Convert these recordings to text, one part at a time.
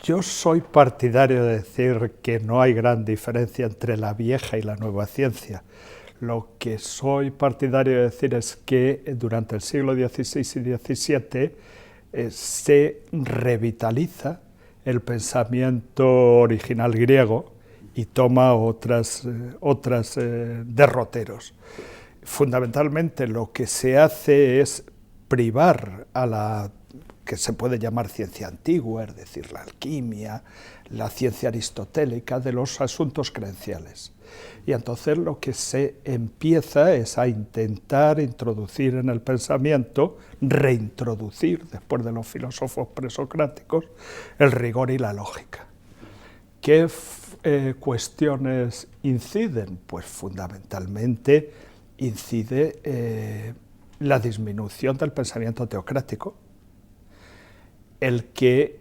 Yo soy partidario de decir que no hay gran diferencia entre la vieja y la nueva ciencia. Lo que soy partidario de decir es que durante el siglo XVI y XVII se revitaliza el pensamiento original griego y toma otras derroteros. Fundamentalmente lo que se hace es privar a la que se puede llamar ciencia antigua, es decir, la alquimia, la ciencia aristotélica, de los asuntos creenciales. Y entonces lo que se empieza es a intentar introducir en el pensamiento, reintroducir, después de los filósofos presocráticos, el rigor y la lógica. ¿Qué cuestiones inciden? Pues fundamentalmente incide la disminución del pensamiento teocrático, el que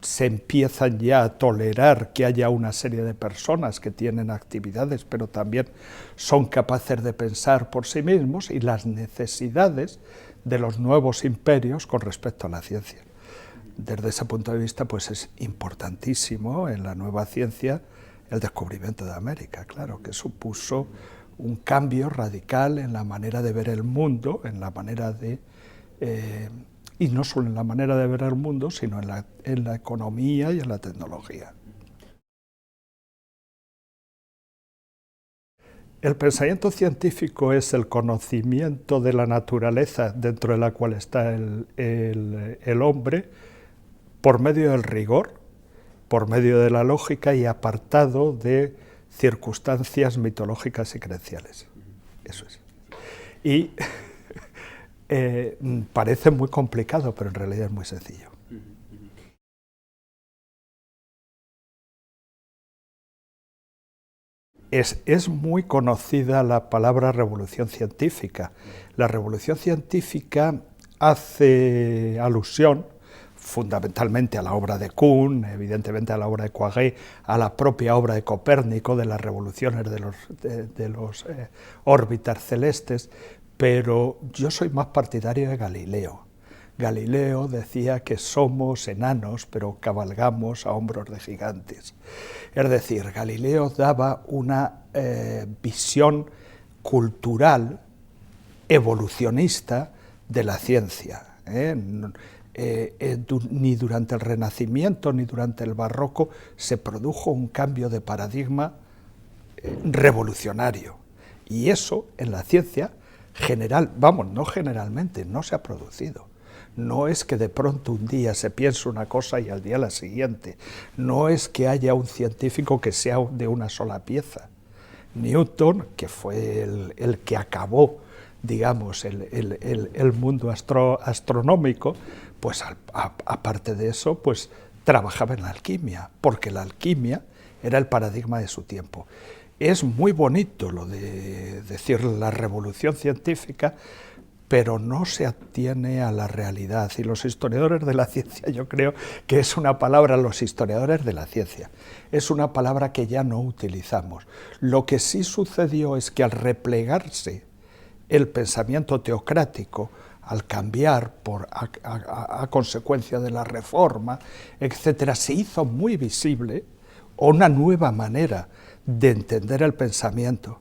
se empiezan ya a tolerar que haya una serie de personas que tienen actividades, pero también son capaces de pensar por sí mismos, y las necesidades de los nuevos imperios con respecto a la ciencia. Desde ese punto de vista, pues es importantísimo en la nueva ciencia el descubrimiento de América, claro, que supuso un cambio radical en la manera de ver el mundo, en la manera de... y no solo en la manera de ver el mundo, sino en la economía y en la tecnología. El pensamiento científico es el conocimiento de la naturaleza dentro de la cual está el hombre, por medio del rigor, por medio de la lógica y apartado de circunstancias mitológicas y creenciales. Eso es. Y parece muy complicado, pero en realidad es muy sencillo. Es muy conocida la palabra revolución científica. La revolución científica hace alusión fundamentalmente a la obra de Kuhn, evidentemente a la obra de Poiret, a la propia obra de Copérnico, de las revoluciones de los órbitas celestes, pero yo soy más partidario de Galileo. Galileo decía que somos enanos, pero cabalgamos a hombros de gigantes. Es decir, Galileo daba una visión cultural, evolucionista de la ciencia. Ni durante el Renacimiento ni durante el Barroco se produjo un cambio de paradigma revolucionario. Y eso en la ciencia no generalmente, no se ha producido. No es que de pronto un día se piense una cosa y al día la siguiente. No es que haya un científico que sea de una sola pieza. Newton, que fue el que acabó, digamos, el mundo astronómico, pues aparte de eso, pues trabajaba en la alquimia, porque la alquimia era el paradigma de su tiempo. Es muy bonito lo de decir la revolución científica, pero no se atiene a la realidad. Y los historiadores de la ciencia, yo creo que es una palabra, los historiadores de la ciencia, es una palabra que ya no utilizamos. Lo que sí sucedió es que al replegarse el pensamiento teocrático, al cambiar a consecuencia de la reforma, etcétera, se hizo muy visible una nueva manera de entender el pensamiento,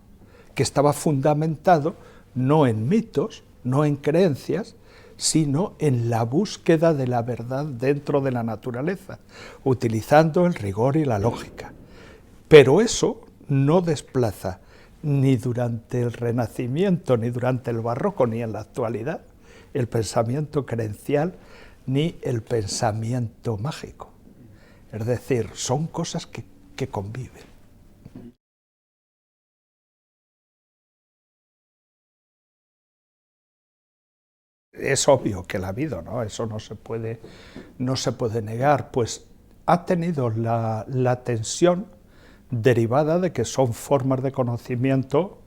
que estaba fundamentado no en mitos, no en creencias, sino en la búsqueda de la verdad dentro de la naturaleza, utilizando el rigor y la lógica. Pero eso no desplaza ni durante el Renacimiento, ni durante el Barroco, ni en la actualidad, el pensamiento creencial, ni el pensamiento mágico. Es decir, son cosas que conviven. Es obvio que la ha habido, ¿no? Eso no se puede negar, pues ha tenido la tensión derivada de que son formas de conocimiento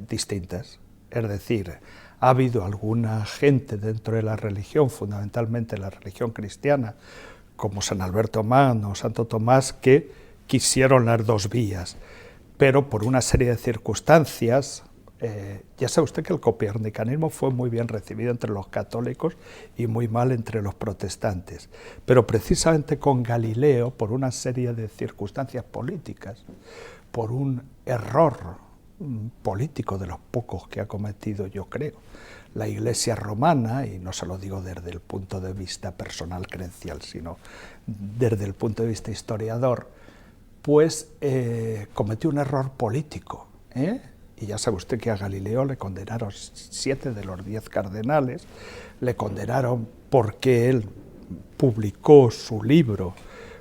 distintas. Es decir, ha habido alguna gente dentro de la religión, fundamentalmente la religión cristiana, como San Alberto Magno o Santo Tomás, que quisieron las dos vías, pero por una serie de circunstancias ya sabe usted que el copernicanismo fue muy bien recibido entre los católicos y muy mal entre los protestantes, pero precisamente con Galileo, por una serie de circunstancias políticas, por un error político de los pocos que ha cometido, yo creo, la Iglesia romana, y no se lo digo desde el punto de vista personal creencial, sino desde el punto de vista historiador, pues cometió un error político, y ya sabe usted que a Galileo le condenaron 7 de los 10 cardenales, le condenaron porque él publicó su libro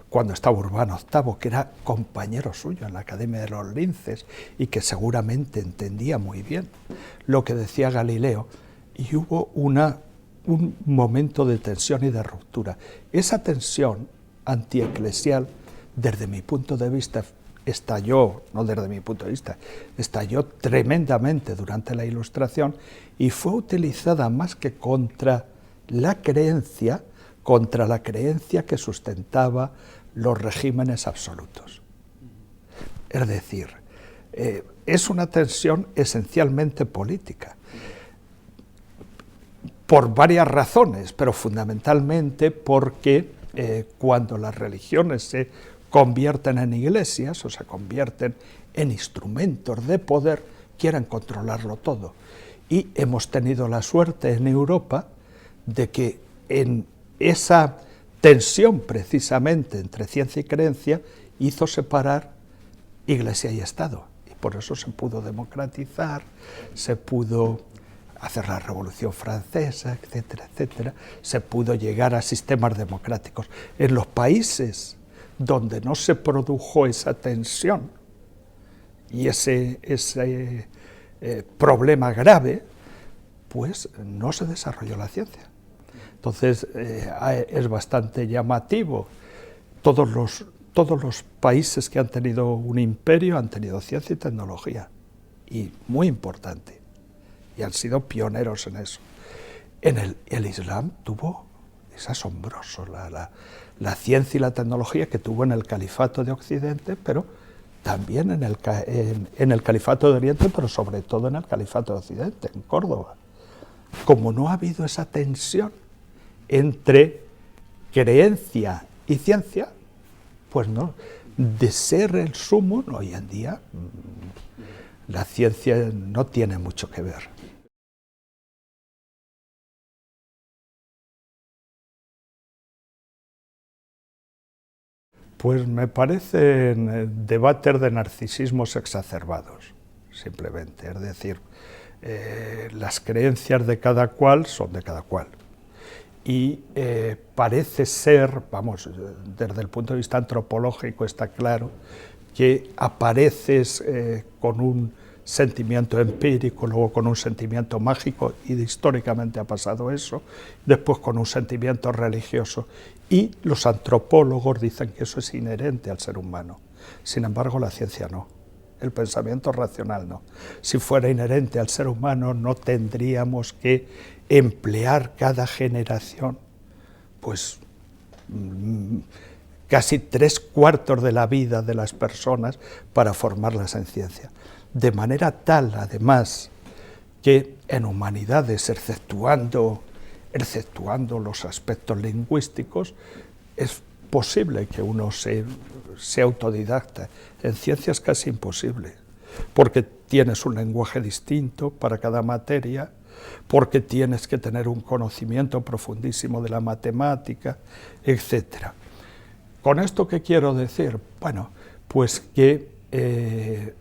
cuando estaba Urbano VIII, que era compañero suyo en la Academia de los Linces y que seguramente entendía muy bien lo que decía Galileo, y hubo un momento de tensión y de ruptura. Esa tensión antieclesial, desde mi punto de vista, estalló, no desde mi punto de vista, estalló tremendamente durante la Ilustración y fue utilizada más que contra la creencia que sustentaba los regímenes absolutos. Es decir, es una tensión esencialmente política, por varias razones, pero fundamentalmente porque cuando las religiones se convierten en iglesias o se convierten en instrumentos de poder, quieren controlarlo todo. Y hemos tenido la suerte en Europa de que en esa tensión precisamente entre ciencia y creencia hizo separar Iglesia y Estado. Y por eso se pudo democratizar, se pudo hacer la Revolución Francesa, etcétera, etcétera, se pudo llegar a sistemas democráticos. En los países donde no se produjo esa tensión y ese problema grave, pues no se desarrolló la ciencia. Entonces es bastante llamativo. Todos los países que han tenido un imperio han tenido ciencia y tecnología, y muy importante, y han sido pioneros en eso. El Islam tuvo, es asombroso, la ciencia y la tecnología que tuvo en el Califato de Occidente, pero también en el Califato de Oriente, pero sobre todo en el Califato de Occidente, en Córdoba. Como no ha habido esa tensión entre creencia y ciencia, pues no, de ser el sumo, hoy en día la ciencia no tiene mucho que ver. Pues me parecen debates de narcisismos exacerbados, simplemente. Es decir, las creencias de cada cual son de cada cual. Y parece ser, vamos, desde el punto de vista antropológico está claro, que apareces con un sentimiento empírico, luego con un sentimiento mágico, y históricamente ha pasado eso, después con un sentimiento religioso, y los antropólogos dicen que eso es inherente al ser humano. Sin embargo, la ciencia no, el pensamiento racional no. Si fuera inherente al ser humano, no tendríamos que emplear cada generación, pues casi 3/4 de la vida de las personas para formarlas en ciencia. De manera tal, además, que en humanidades, exceptuando los aspectos lingüísticos, es posible que uno sea autodidacta. En ciencia es casi imposible, porque tienes un lenguaje distinto para cada materia, porque tienes que tener un conocimiento profundísimo de la matemática, etc. ¿Con esto qué quiero decir? Bueno, pues que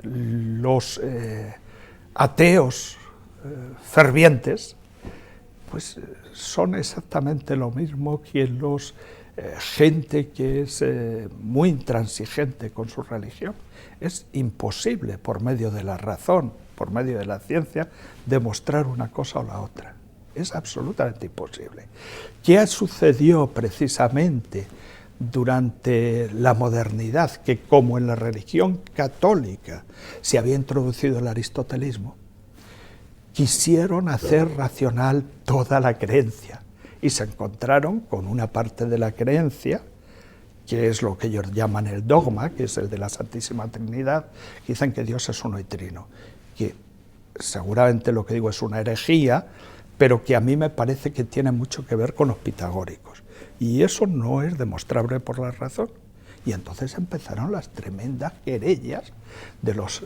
los ateos fervientes pues son exactamente lo mismo que los gente que es muy intransigente con su religión. Es imposible, por medio de la razón, por medio de la ciencia, demostrar una cosa o la otra. Es absolutamente imposible. ¿Qué sucedió precisamente durante la modernidad? Que como en la religión católica se había introducido el aristotelismo, quisieron hacer racional toda la creencia y se encontraron con una parte de la creencia, que es lo que ellos llaman el dogma, que es el de la Santísima Trinidad, que dicen que Dios es uno y trino, que seguramente lo que digo es una herejía, pero que a mí me parece que tiene mucho que ver con los pitagóricos. Y eso no es demostrable por la razón. Y entonces empezaron las tremendas querellas de los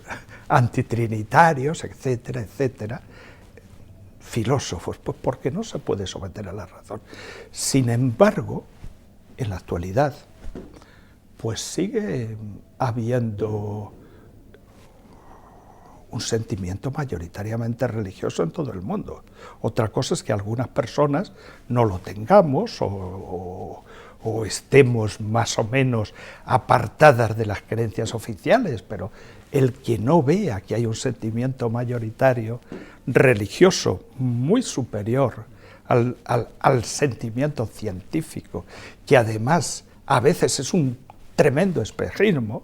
antitrinitarios, etcétera, etcétera, filósofos, pues porque no se puede someter a la razón. Sin embargo, en la actualidad, pues sigue habiendo un sentimiento mayoritariamente religioso en todo el mundo. Otra cosa es que algunas personas no lo tengamos o estemos más o menos apartadas de las creencias oficiales, pero el que no vea que hay un sentimiento mayoritario religioso muy superior al sentimiento científico, que además a veces es un tremendo espejismo,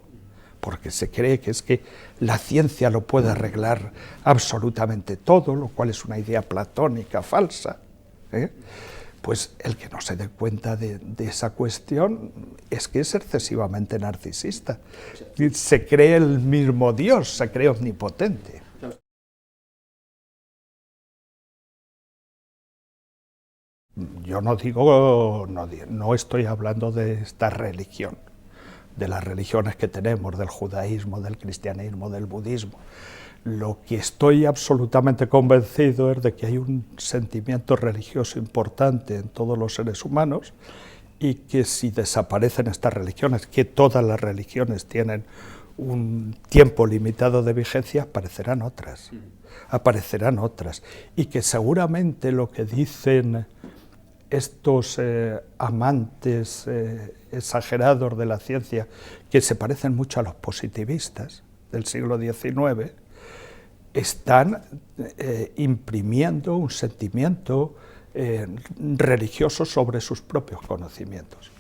porque se cree que es que la ciencia lo puede arreglar absolutamente todo, lo cual es una idea platónica falsa, pues el que no se dé cuenta de esa cuestión es que es excesivamente narcisista. Se cree el mismo Dios, se cree omnipotente. Yo no digo, no estoy hablando de esta religión, de las religiones que tenemos, del judaísmo, del cristianismo, del budismo. Lo que estoy absolutamente convencido es de que hay un sentimiento religioso importante en todos los seres humanos y que si desaparecen estas religiones, que todas las religiones tienen un tiempo limitado de vigencia, aparecerán otras, y que seguramente lo que dicen estos amantes exagerados de la ciencia, que se parecen mucho a los positivistas del siglo XIX, están imprimiendo un sentimiento religioso sobre sus propios conocimientos,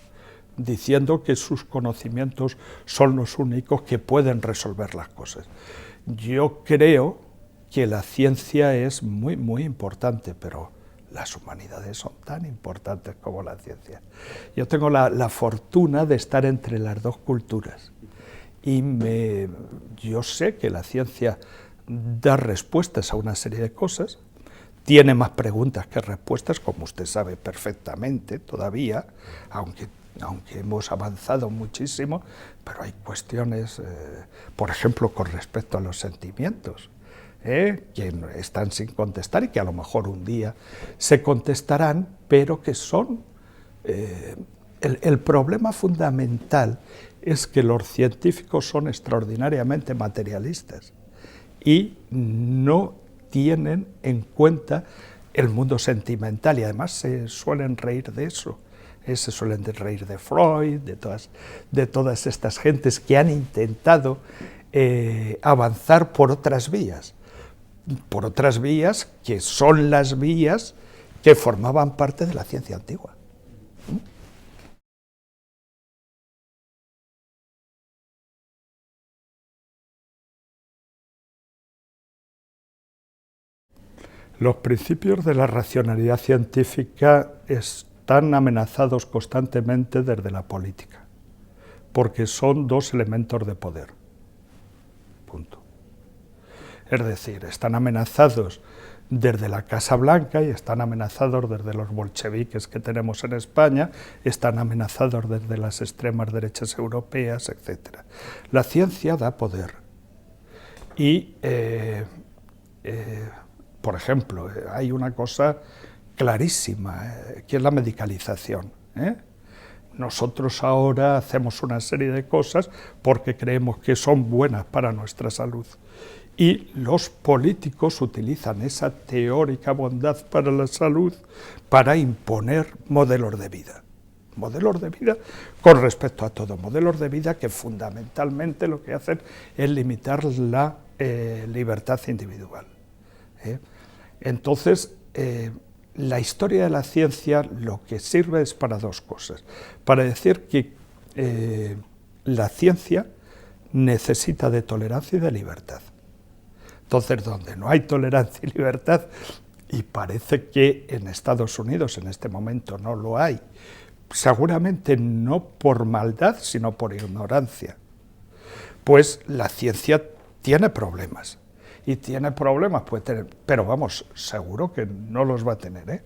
diciendo que sus conocimientos son los únicos que pueden resolver las cosas. Yo creo que la ciencia es muy, muy importante, pero las humanidades son tan importantes como la ciencia. Yo tengo la fortuna de estar entre las dos culturas y yo sé que la ciencia da respuestas a una serie de cosas, tiene más preguntas que respuestas, como usted sabe perfectamente todavía, aunque hemos avanzado muchísimo, pero hay cuestiones, por ejemplo, con respecto a los sentimientos, que están sin contestar y que a lo mejor un día se contestarán, pero que son... el problema fundamental es que los científicos son extraordinariamente materialistas y no tienen en cuenta el mundo sentimental, y además se suelen reír de eso. Se suelen reír de Freud, de todas estas gentes que han intentado avanzar por otras vías que son las vías que formaban parte de la ciencia antigua. Los principios de la racionalidad científica están amenazados constantemente desde la política, porque son dos elementos de poder. Punto. Es decir, están amenazados desde la Casa Blanca y están amenazados desde los bolcheviques que tenemos en España, están amenazados desde las extremas derechas europeas, etc. La ciencia da poder y, por ejemplo, hay una cosa clarísima, que es la medicalización. Nosotros ahora hacemos una serie de cosas porque creemos que son buenas para nuestra salud. Y los políticos utilizan esa teórica bondad para la salud para imponer modelos de vida. Modelos de vida con respecto a todo. Modelos de vida que fundamentalmente lo que hacen es limitar la libertad individual. Entonces, la historia de la ciencia lo que sirve es para dos cosas. Para decir que la ciencia necesita de tolerancia y de libertad. Entonces, donde no hay tolerancia y libertad, y parece que en Estados Unidos en este momento no lo hay, seguramente no por maldad, sino por ignorancia, pues la ciencia tiene problemas. y tiene problemas, puede tener, pero vamos, seguro que no los va a tener, ¿eh?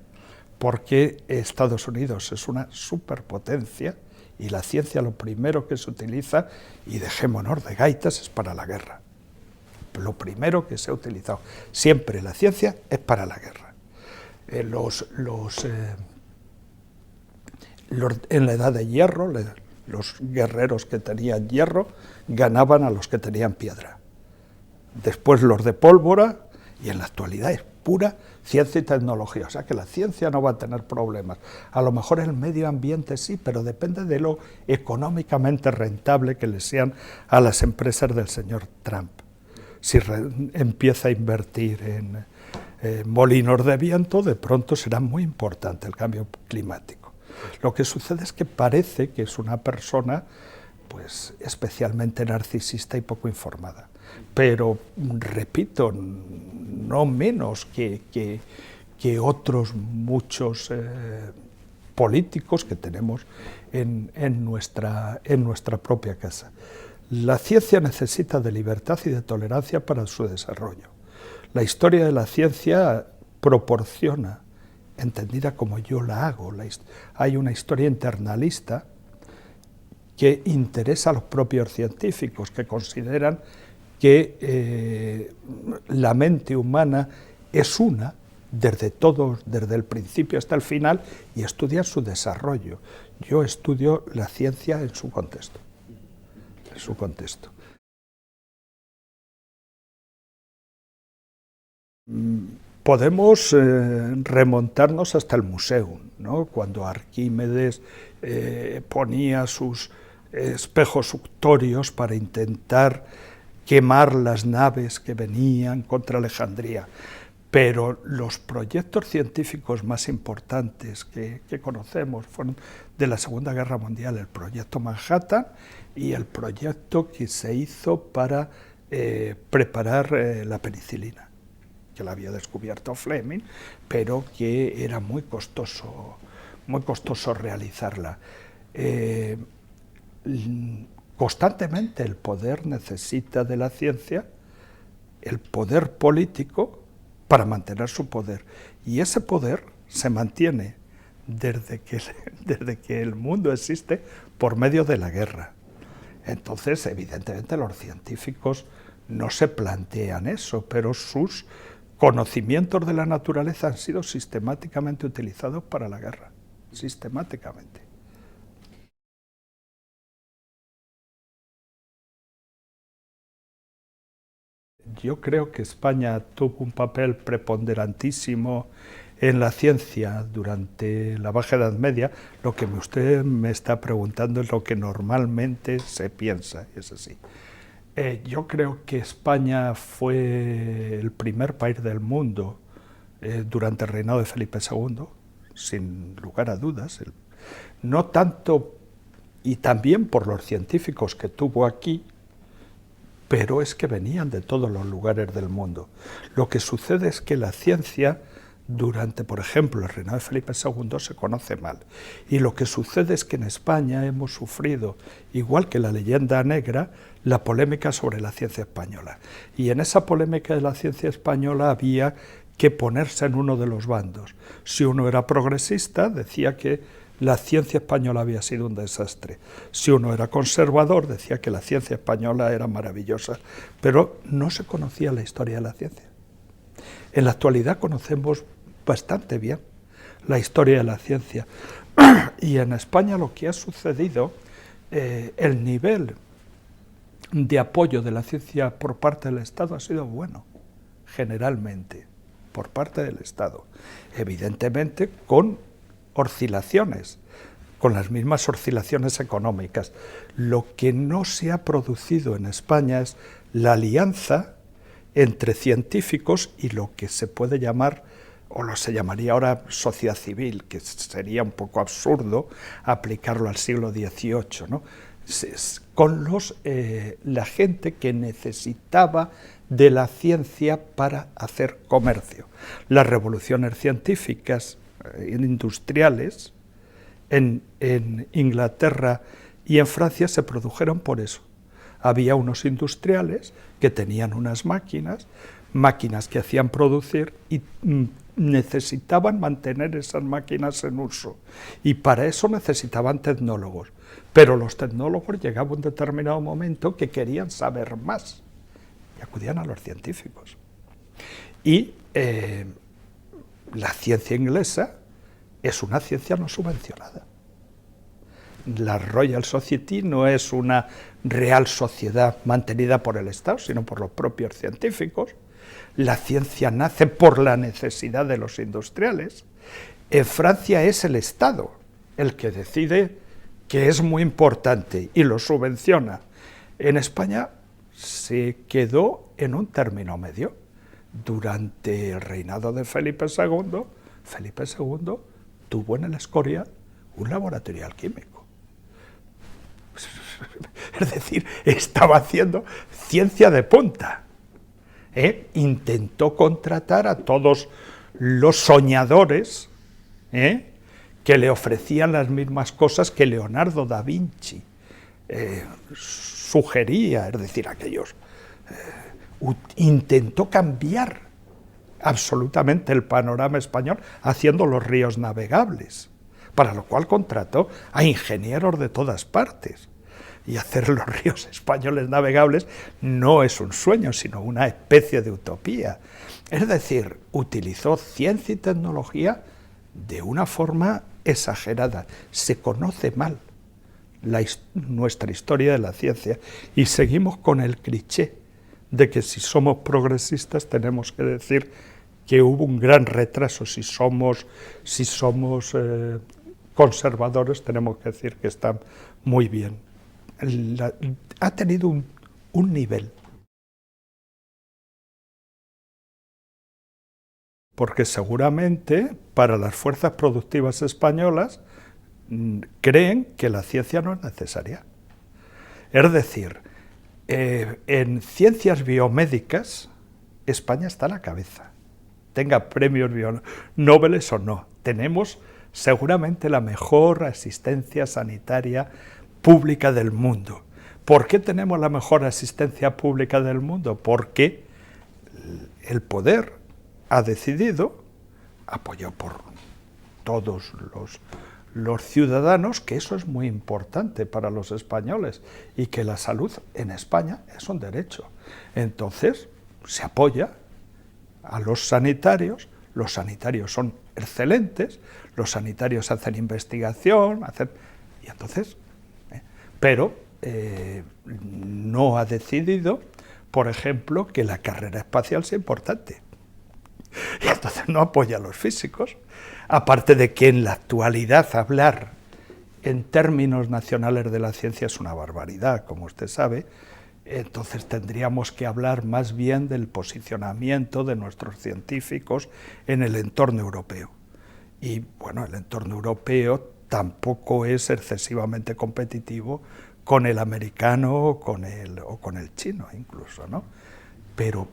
Porque Estados Unidos es una superpotencia y la ciencia lo primero que se utiliza, y dejémonos de gaitas, es para la guerra. Lo primero que se ha utilizado siempre la ciencia es para la guerra. En la edad de hierro, los guerreros que tenían hierro ganaban a los que tenían piedra. Después los de pólvora, y en la actualidad es pura ciencia y tecnología, o sea que la ciencia no va a tener problemas. A lo mejor el medio ambiente sí, pero depende de lo económicamente rentable que le sean a las empresas del señor Trump. Si empieza a invertir en molinos de viento, de pronto será muy importante el cambio climático. Lo que sucede es que parece que es una persona pues especialmente narcisista y poco informada. Pero, repito, no menos que otros muchos políticos que tenemos en nuestra propia casa. La ciencia necesita de libertad y de tolerancia para su desarrollo. La historia de la ciencia proporciona, entendida como yo la hago, hay una historia internalista que interesa a los propios científicos, que consideran que la mente humana es una desde el principio hasta el final, y estudian su desarrollo. Yo estudio la ciencia en su contexto. Podemos remontarnos hasta el Museum, ¿no? Cuando Arquímedes ponía sus espejos suctorios para intentar quemar las naves que venían contra Alejandría. Pero los proyectos científicos más importantes que conocemos fueron de la Segunda Guerra Mundial, el proyecto Manhattan y el proyecto que se hizo para preparar la penicilina, que la había descubierto Fleming, pero que era muy costoso realizarla. Constantemente el poder necesita de la ciencia, el poder político, para mantener su poder. Y ese poder se mantiene desde que el mundo existe por medio de la guerra. Entonces, evidentemente, los científicos no se plantean eso, pero sus conocimientos de la naturaleza han sido sistemáticamente utilizados para la guerra, sistemáticamente. Yo creo que España tuvo un papel preponderantísimo en la ciencia durante la Baja Edad Media. Lo que usted me está preguntando es lo que normalmente se piensa, es así. Yo creo que España fue el primer país del mundo durante el reinado de Felipe II, sin lugar a dudas. No tanto, y también por los científicos que tuvo aquí, pero es que venían de todos los lugares del mundo. Lo que sucede es que la ciencia, durante, por ejemplo, el reinado de Felipe II, se conoce mal. Y lo que sucede es que en España hemos sufrido, igual que la leyenda negra, la polémica sobre la ciencia española. Y en esa polémica de la ciencia española había que ponerse en uno de los bandos. Si uno era progresista, decía que la ciencia española había sido un desastre. Si uno era conservador, decía que la ciencia española era maravillosa, pero no se conocía la historia de la ciencia. En la actualidad conocemos bastante bien la historia de la ciencia, y en España lo que ha sucedido, el nivel de apoyo de la ciencia por parte del Estado ha sido bueno, generalmente, por parte del Estado. Evidentemente con oscilaciones, con las mismas oscilaciones económicas. Lo que no se ha producido en España es la alianza entre científicos y lo que se puede llamar, o lo se llamaría ahora sociedad civil, que sería un poco absurdo aplicarlo al siglo XVIII, ¿no? Con la gente que necesitaba de la ciencia para hacer comercio. Las revoluciones científicas industriales en Inglaterra y en Francia se produjeron por eso. había unos industriales que tenían unas máquinas que hacían producir y necesitaban mantener esas máquinas en uso. Y para eso necesitaban tecnólogos. Pero los tecnólogos llegaban a un determinado momento que querían saber más y acudían a los científicos. Y la ciencia inglesa es una ciencia no subvencionada. La Royal Society no es una real sociedad mantenida por el Estado, sino por los propios científicos. La ciencia nace por la necesidad de los industriales. En Francia es el Estado el que decide que es muy importante y lo subvenciona. En España se quedó en un término medio. Durante el reinado de Felipe II tuvo en el Escorial un laboratorio alquímico. Es decir, estaba haciendo ciencia de punta. Intentó contratar a todos los soñadores que le ofrecían las mismas cosas que Leonardo da Vinci sugería, es decir, aquellos... intentó cambiar absolutamente el panorama español haciendo los ríos navegables, para lo cual contrató a ingenieros de todas partes. Y hacer los ríos españoles navegables no es un sueño, sino una especie de utopía. Es decir, utilizó ciencia y tecnología de una forma exagerada. Se conoce mal nuestra historia de la ciencia y seguimos con el cliché de que si somos progresistas tenemos que decir que hubo un gran retraso, si somos conservadores tenemos que decir que está muy bien. Ha tenido un nivel. Porque seguramente para las fuerzas productivas españolas creen que la ciencia no es necesaria. Es decir, en ciencias biomédicas, España está a la cabeza. Tenga premios Nobel o no. Tenemos seguramente la mejor asistencia sanitaria pública del mundo. ¿Por qué tenemos la mejor asistencia pública del mundo? Porque el poder ha decidido, apoyado por todos los ciudadanos, que eso es muy importante para los españoles y que la salud en España es un derecho. Entonces se apoya a los sanitarios son excelentes, los sanitarios hacen investigación, y entonces, pero no ha decidido, por ejemplo, que la carrera espacial sea importante. Y entonces no apoya a los físicos, aparte de que en la actualidad hablar en términos nacionales de la ciencia es una barbaridad, como usted sabe. Entonces tendríamos que hablar más bien del posicionamiento de nuestros científicos en el entorno europeo. Y bueno, el entorno europeo tampoco es excesivamente competitivo con el americano o con el chino incluso, ¿no? Pero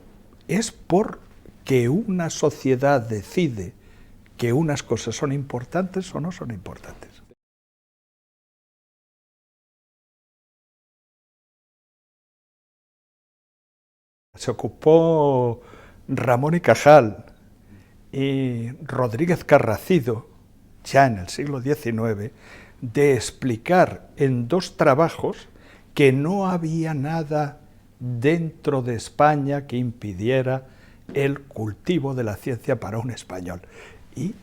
es porque una sociedad decide que unas cosas son importantes o no son importantes. Se ocupó Ramón y Cajal y Rodríguez Carracido, ya en el siglo XIX, de explicar en dos trabajos que no había nada dentro de España que impidiera el cultivo de la ciencia para un español. Y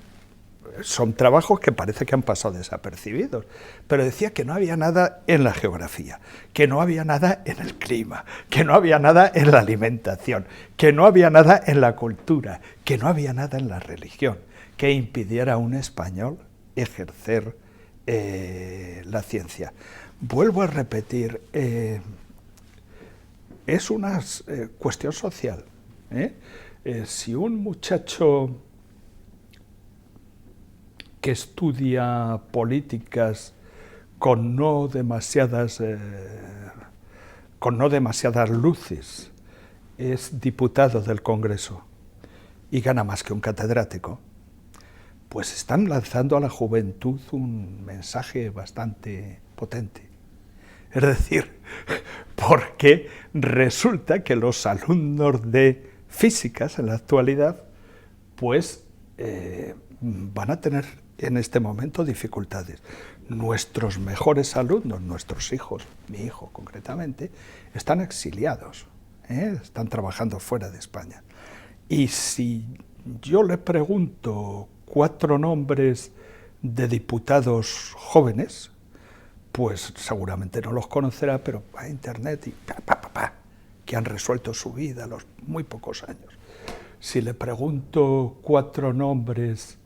son trabajos que parece que han pasado desapercibidos, pero decía que no había nada en la geografía, que no había nada en el clima, que no había nada en la alimentación, que no había nada en la cultura, que no había nada en la religión, que impidiera a un español ejercer la ciencia. Vuelvo a repetir, es una cuestión social. Si un muchacho que estudia políticas con no demasiadas luces es diputado del Congreso y gana más que un catedrático, pues están lanzando a la juventud un mensaje bastante potente. Es decir, porque resulta que los alumnos de físicas en la actualidad pues van a tener en este momento dificultades. Nuestros mejores alumnos, nuestros hijos, mi hijo concretamente, están exiliados, están trabajando fuera de España. Y si yo le pregunto 4 nombres de diputados jóvenes, pues seguramente no los conocerá, pero va a internet y que han resuelto su vida a los muy pocos años. Si le pregunto 4 nombres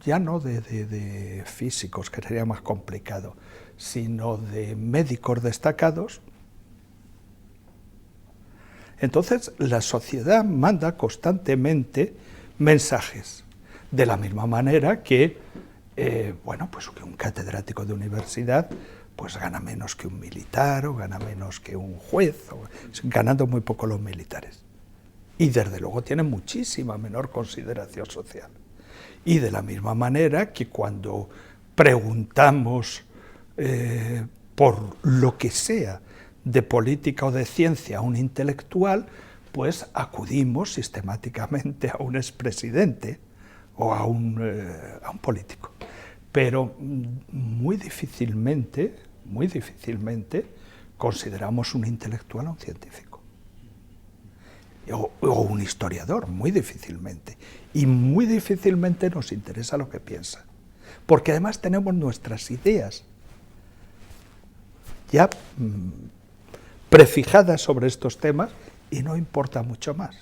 ya no de físicos, que sería más complicado, sino de médicos destacados, entonces la sociedad manda constantemente mensajes, de la misma manera que, pues que un catedrático de universidad pues gana menos que un militar o gana menos que un juez, ganando muy poco los militares. Y desde luego tienen muchísima menor consideración social. Y de la misma manera que cuando preguntamos por lo que sea de política o de ciencia a un intelectual, pues acudimos sistemáticamente a un expresidente o a un político. Pero muy difícilmente consideramos un intelectual a un científico. O un historiador, muy difícilmente. Y muy difícilmente nos interesa lo que piensa. Porque además tenemos nuestras ideas ya prefijadas sobre estos temas y no importa mucho más.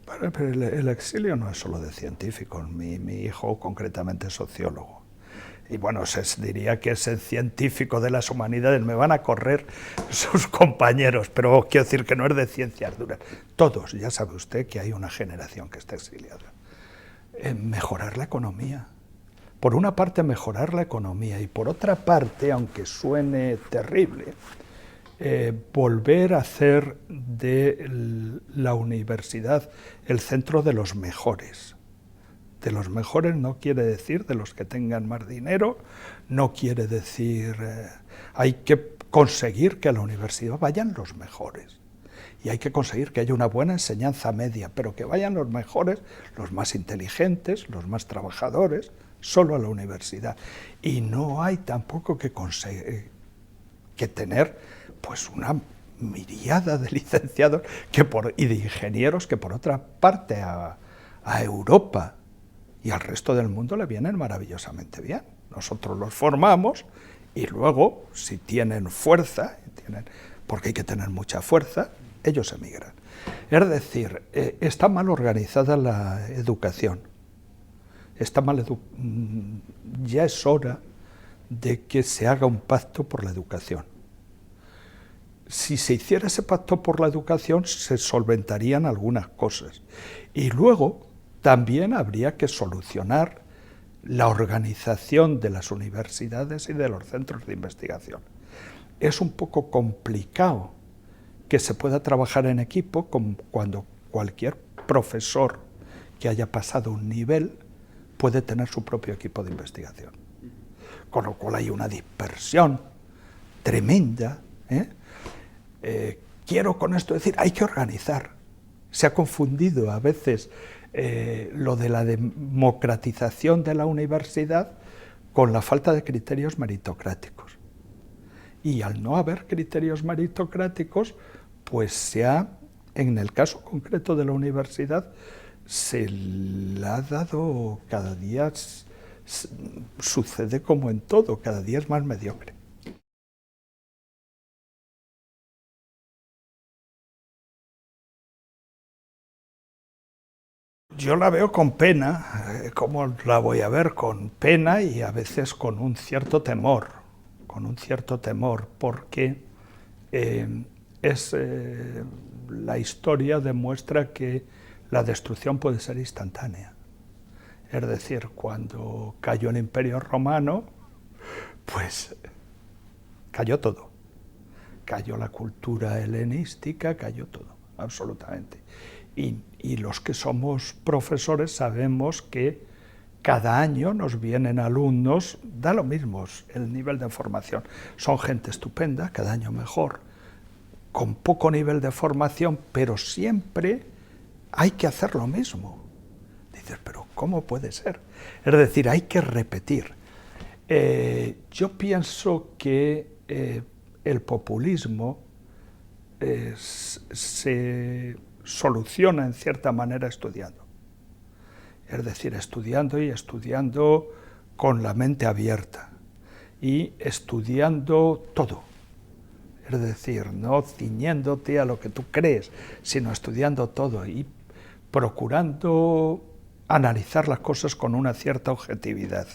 Pero el exilio no es solo de científicos. Mi hijo concretamente es sociólogo. Y bueno, se diría que es el científico de las humanidades, me van a correr sus compañeros, pero quiero decir que no es de ciencias duras. Todos, ya sabe usted que hay una generación que está exiliada. Mejorar la economía. Por una parte, mejorar la economía, y por otra parte, aunque suene terrible, volver a hacer de la universidad el centro de los mejores. De los mejores no quiere decir de los que tengan más dinero, no quiere decir... hay que conseguir que a la universidad vayan los mejores. Y hay que conseguir que haya una buena enseñanza media, pero que vayan los mejores, los más inteligentes, los más trabajadores, solo a la universidad. Y no hay tampoco que tener pues una miríada de licenciados y de ingenieros que por otra parte a Europa y al resto del mundo le vienen maravillosamente bien. Nosotros los formamos y luego, si tienen fuerza, porque hay que tener mucha fuerza, ellos emigran. Es decir, está mal organizada la educación. Ya es hora de que se haga un pacto por la educación. Si se hiciera ese pacto por la educación, se solventarían algunas cosas. Y luego también habría que solucionar la organización de las universidades y de los centros de investigación. Es un poco complicado que se pueda trabajar en equipo cuando cualquier profesor que haya pasado un nivel puede tener su propio equipo de investigación. Con lo cual hay una dispersión tremenda. Quiero con esto decir, hay que organizar. Se ha confundido a veces lo de la democratización de la universidad con la falta de criterios meritocráticos. Y al no haber criterios meritocráticos, pues en el caso concreto de la universidad, se le ha dado cada día, sucede como en todo, cada día es más mediocre. Yo la veo con pena. ¿Cómo la voy a ver? Con pena y a veces con un cierto temor, porque la historia demuestra que la destrucción puede ser instantánea. Es decir, cuando cayó el Imperio Romano, pues cayó todo. Cayó la cultura helenística, cayó todo, absolutamente. Y los que somos profesores sabemos que cada año nos vienen alumnos, da lo mismo el nivel de formación, son gente estupenda, cada año mejor, con poco nivel de formación, pero siempre hay que hacer lo mismo. Dices, pero ¿cómo puede ser? Es decir, hay que repetir. Yo pienso que el populismo se soluciona en cierta manera estudiando. Es decir, estudiando y estudiando con la mente abierta y estudiando todo. Es decir, no ciñéndote a lo que tú crees, sino estudiando todo y procurando analizar las cosas con una cierta objetividad.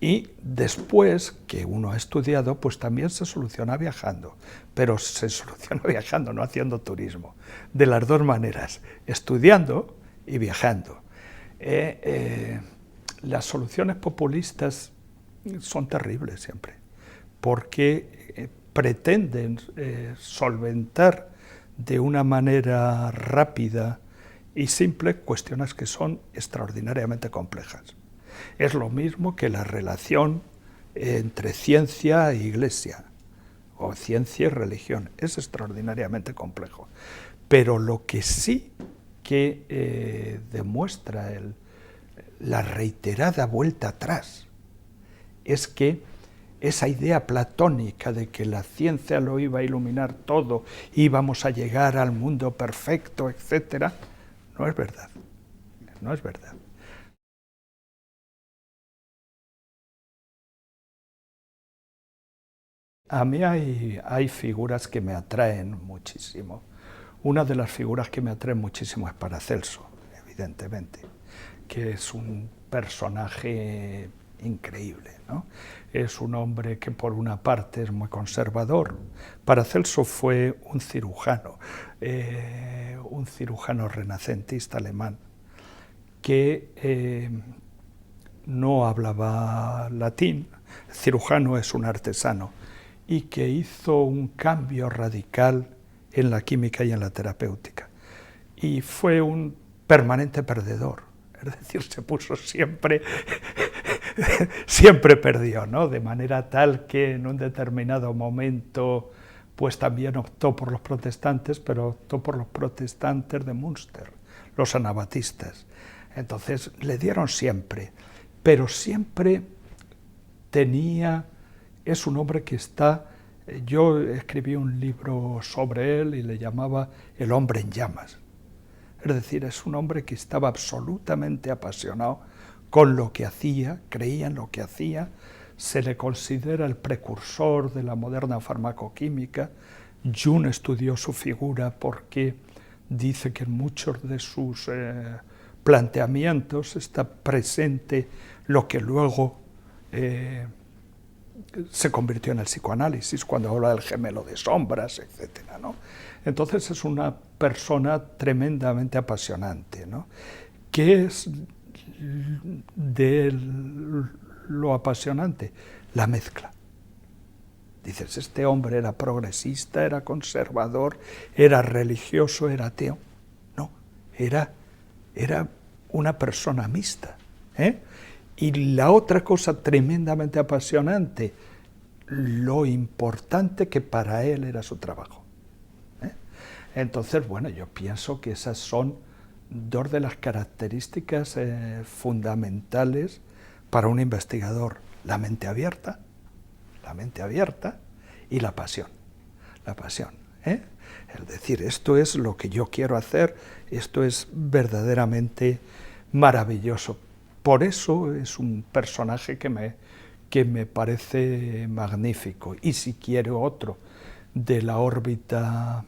Y después que uno ha estudiado, pues también se soluciona viajando, pero se soluciona viajando, no haciendo turismo. De las dos maneras, estudiando y viajando. Las soluciones populistas son terribles siempre, porque pretenden solventar de una manera rápida y simple cuestiones que son extraordinariamente complejas. Es lo mismo que la relación entre ciencia e iglesia, o ciencia y religión, es extraordinariamente complejo. Pero lo que sí que demuestra la reiterada vuelta atrás es que esa idea platónica de que la ciencia lo iba a iluminar todo, íbamos a llegar al mundo perfecto, etc., no es verdad, no es verdad. A mí hay figuras que me atraen muchísimo. Una de las figuras que me atrae muchísimo es Paracelso, evidentemente, que es un personaje increíble, ¿no? Es un hombre que por una parte es muy conservador. Paracelso fue un cirujano renacentista alemán, que no hablaba latín, el cirujano es un artesano, y que hizo un cambio radical en la química y en la terapéutica. Y fue un permanente perdedor, es decir, se puso siempre perdió, ¿no? De manera tal que en un determinado momento pues también optó por los protestantes, pero optó por los protestantes de Münster, los anabatistas. Entonces le dieron siempre, pero siempre es un hombre que está, yo escribí un libro sobre él y le llamaba El hombre en llamas. Es decir, es un hombre que estaba absolutamente apasionado con lo que hacía, creía en lo que hacía, se le considera el precursor de la moderna farmacoquímica. Jung estudió su figura porque dice que en muchos de sus planteamientos está presente lo que luego se convirtió en el psicoanálisis, cuando habla del gemelo de sombras, etc., ¿no? Entonces es una persona tremendamente apasionante, ¿no? ¿Qué es de lo apasionante? La mezcla. Dices, este hombre era progresista, era conservador, era religioso, era ateo. No, era una persona mixta, ¿eh? Y la otra cosa tremendamente apasionante, lo importante que para él era su trabajo, ¿eh? Entonces, bueno, yo pienso que esas son dos de las características fundamentales para un investigador: la mente abierta y la pasión, ¿eh? Es decir, esto es lo que yo quiero hacer, esto es verdaderamente maravilloso. Por eso es un personaje que me parece magnífico. Y si quiero otro de la órbita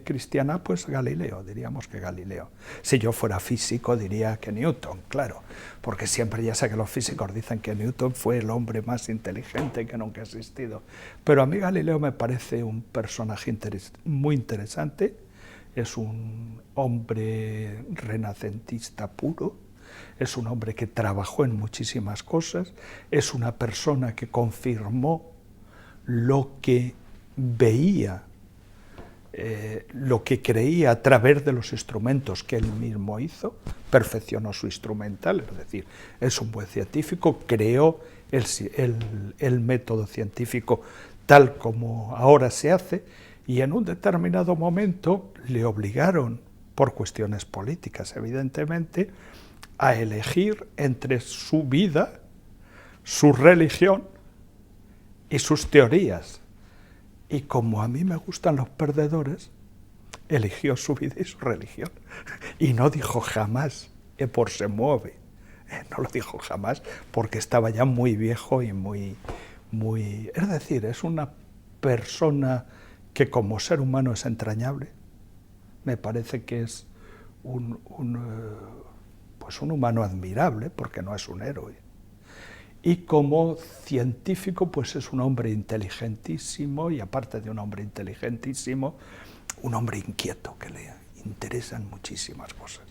cristiana, pues Galileo, diríamos que Galileo. Si yo fuera físico diría que Newton, claro, porque siempre, ya sé que los físicos dicen que Newton fue el hombre más inteligente que nunca ha existido, pero a mí Galileo me parece un personaje muy interesante. Es un hombre renacentista puro, es un hombre que trabajó en muchísimas cosas, es una persona que confirmó lo que veía lo que creía a través de los instrumentos que él mismo hizo, perfeccionó su instrumental, es decir, es un buen científico, creó el método científico tal como ahora se hace, y en un determinado momento le obligaron, por cuestiones políticas evidentemente, a elegir entre su vida, su religión y sus teorías. Y como a mí me gustan los perdedores, eligió su vida y su religión. Y no dijo jamás, por se mueve. No lo dijo jamás, porque estaba ya muy viejo y muy... Es decir, es una persona que como ser humano es entrañable. Me parece que es pues un humano admirable, porque no es un héroe. Y como científico, pues es un hombre inteligentísimo, y aparte de un hombre inteligentísimo, un hombre inquieto, que le interesan muchísimas cosas.